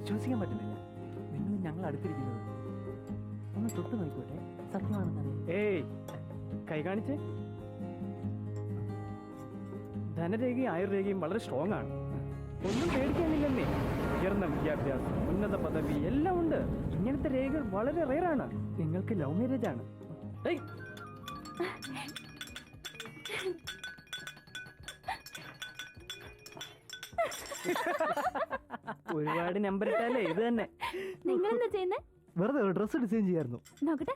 വിശ്വസിക്കാൻ പറ്റുന്നില്ല. നിങ്ങൾ ഞങ്ങൾ അടുത്തിരിക്കുന്നത് ഒന്ന് തൊട്ട് നോക്കിക്കോട്ടെ, സത്യമാണെന്നറിയാം. ഏയ് കൈ കാണിച്ച്. ധനരേഖയും ആയുർരേഖയും വളരെ സ്ട്രോങ് ആണ്. ഒന്നും പേടിക്കാനില്ലെന്നേ. ഉയർന്ന വിദ്യാഭ്യാസം, ഉന്നത പദവി എല്ലാം ഉണ്ട്. ഇങ്ങനത്തെ രേഖകൾ വളരെ റെയറാണ്. നിങ്ങൾക്ക് ലവ് മാരേജ് ആണ്. ഒരുപാട് നമ്പർ ഇട്ടല്ലേ ഇത് തന്നെ. നിങ്ങൾ എന്താ ചെയ്യുന്നേ? വെറുതെ ഒരു ഡ്രസ് ഡിസൈൻ ചെയ്യായിരുന്നു. നോക്കട്ടെ.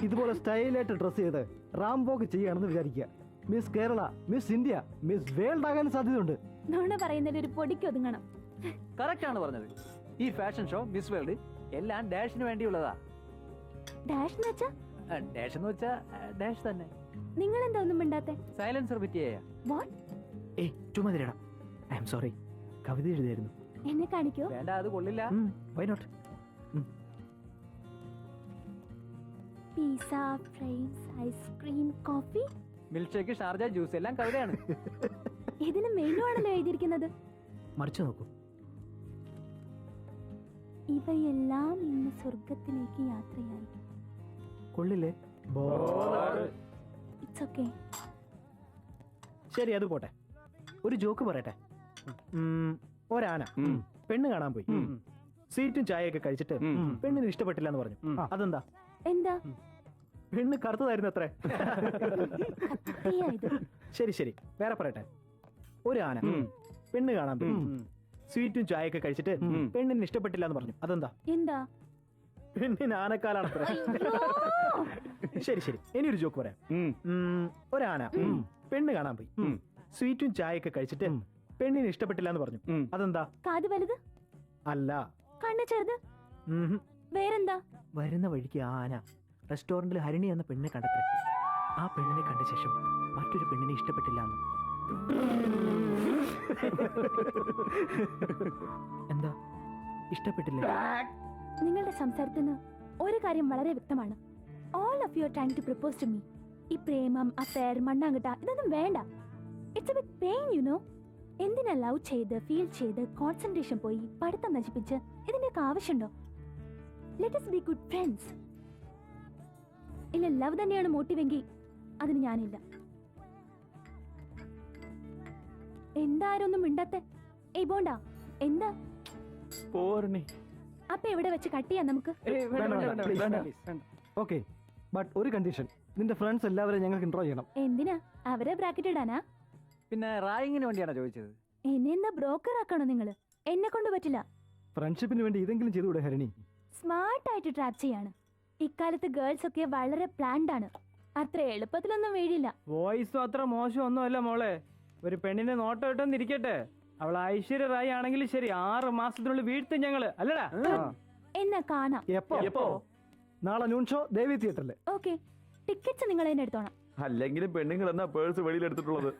ഇതുപോലെ സ്റ്റൈലായിട്ട് ഡ്രസ് ചെയ്ത് റാംബോക്ക് ചെയ്യാണെന്ന് വിചാരിക്കുക. Miss Kerala, miss India, miss world ആകാൻ സാധ്യതയുണ്ട്. നുണ പറയുന്നതിൽ ഒരു പൊടിക്ക് ഒതുങ്ങണം. കറക്റ്റ് ആണ് പറഞ്ഞത്. ഈ ഫാഷൻ ഷോ, മിസ് വേൾഡ് എല്ലാം ഡാഷിന് വേണ്ടിയുള്ളതാ. ഡാഷ് എന്ന് വെച്ചാ? ഡാഷ് എന്ന് വെച്ചാ ഡാഷ് തന്നെ. നിങ്ങൾ എന്താ ഒന്നും മിണ്ടാത്തെ? സൈലൻസർ പറ്റിയ. വാട്ട്? ഏയ് ചുമതിരടാ. I am sorry. കവിത എഴുതിയായിരുന്നു. എന്നെ കാണിക്കോ? വേണ്ട, അത് കൊള്ളില്ല. Why not? Pizza, fries, ice cream, coffee, milkshake, Sharjah juice എല്ലാം കവിതയാണ്. ഇതിന് മെനു ആണല്ലോ എഴുതിയിരിക്കുന്നത്. മറിച്ചു നോക്കൂ. ഇവയെല്ലാം ഇന്ന് സ്വർഗത്തിലേക്ക് യാത്രയായി. കൊള്ളില്ലേ? It's okay. ശരി, അത് പോട്ടെ. ഒരു ജോക്ക് പറയട്ടെ. ഒരാന പെണ്ണ് കാണാൻ പോയി. സ്വീറ്റും ചായയൊക്കെ കഴിച്ചിട്ട് പെണ്ണിന് ഇഷ്ടപ്പെട്ടില്ല എന്ന് പറഞ്ഞു. അതെന്താ? എന്താ? പെണ്ണ് കറുത്തതായിരുന്നു അത്രേ. ശരി ശരി, വേറെ പറയട്ടെ. ഒരു ആന പെണ്ണ് കാണാൻ പോയി. സ്വീറ്റും ചായയൊക്കെ കഴിച്ചിട്ട് പെണ്ണിന് ഇഷ്ടപ്പെട്ടില്ല എന്ന് പറഞ്ഞു. അതെന്താ? എന്താ? പെണ്ണിന് ആനക്കാലാണത്രേ. ശരി ശരി, ഇനിയൊരു ജോക്ക് പറയാം. ഒരാന പെണ്ണ് കാണാൻ പോയി. സ്വീറ്റും ചായയൊക്കെ കഴിച്ചിട്ട് പെണ്ണിന് ഇഷ്ടപ്പെട്ടില്ല എന്ന് പറഞ്ഞു. അതെന്താ? കാത് വലുത് അല്ല. കണ്ണ് ചെറുത്? വേറെന്താ? വരുന്ന വഴിക്ക് ആ ആന റെസ്റ്റോറന്റിൽ ഹരിണി എന്ന പെണ്ണിനെ കണ്ടത്രേ. ആ പെണ്ണിനെ കണ്ട ശേഷം മറ്റൊരു പെണ്ണിനെ ഇഷ്ടപ്പെട്ടില്ല എന്ന്. എന്താ? ഇഷ്ടപ്പെട്ടില്ല? നിങ്ങളുടെ സംസാരത്തിൽ നിന്ന് ഒരു കാര്യം വളരെ വ്യക്തമാണ്. All of you are trying to propose to me. ഈ പ്രേമം, അഫെയർ, മണ്ണാങ്കട്ട ഇതൊന്നും വേണ്ട. It's a big pain, you know. എന്തിനാ ലവ് ചെയ്ത് ഫീൽ ചെയ്ത് കോൺസെൻട്രേഷൻ പോയി പഠിത്തം നശിപ്പിച്ച് ഇതിന്റെയൊക്കെ ആവശ്യമുണ്ടോ? Let us be good friends. ഇല്ല, ലവ് തന്നെയാണ് മോട്ടീവെങ്കിൽ അതിന് ഞാനില്ല. എന്താരും ഒന്നും മിണ്ടാത്തെ? ഏയ് ബോണ്ട, എന്താ? അപ്പൊ എവിടെ വെച്ച് കട്ട് ചെയ്യാം നമുക്ക്? ഓക്കെ, ബട്ട് ഒരു കണ്ടീഷൻ. നിന്റെ ഫ്രണ്ട്സ് എല്ലാവരെയും ഞങ്ങൾക്ക് ഇൻട്രോ ചെയ്യണം. എന്തിനാ? അവരെ ബ്രാക്കറ്റ് ഇടാനാ? പിന്നെ റായിങ്ങിന് വേണ്ടിയാണോ ചോദിച്ചത്? എന്നെ എന്താ ബ്രോക്കർ ആക്കണോ നിങ്ങള്? എന്നെ കൊണ്ട് പറ്റില്ല. ഫ്രണ്ട്ഷിപ്പിന് വേണ്ടി ഇതെങ്കിലും ചെയ്തുകൂടെ ഹരിണി? സ്മാർട്ട് ആയിട്ട് ട്രാപ്പ് ചെയ്യാണ്. ഇക്കാലത്ത് ഗേൾസ് ഒക്കെ വളരെ പ്ലാൻഡ് ആണ്. അത്ര എളുപ്പത്തിലൊന്നും വീഴില്ല. വോയിസും അത്ര മോശമൊന്നും അല്ല മോളെ. ഒരു പെണ്ണിനെ നോട്ടം ഇട്ടെന്നിരിക്കട്ടെ. അവൾ ഐശ്വര്യ റായി ആണെങ്കിൽ ശരി, 6 മാസത്തിനുള്ളിൽ വീഴ്ത്തും ഞങ്ങള്, അല്ലടാ? എന്നാ കാണാം. എപ്പോ? നാളെ നൂൺ ഷോ ദേവി തിയേറ്ററിൽ. ഓക്കെ, ടിക്കറ്റ്സ് നിങ്ങൾ തന്നെ എടുത്തോണം. അല്ലെങ്കിലും പെണ്ണുങ്ങൾ എന്നാ പേഴ്സ് വെളിയിലെടുത്തിട്ടുള്ളത്.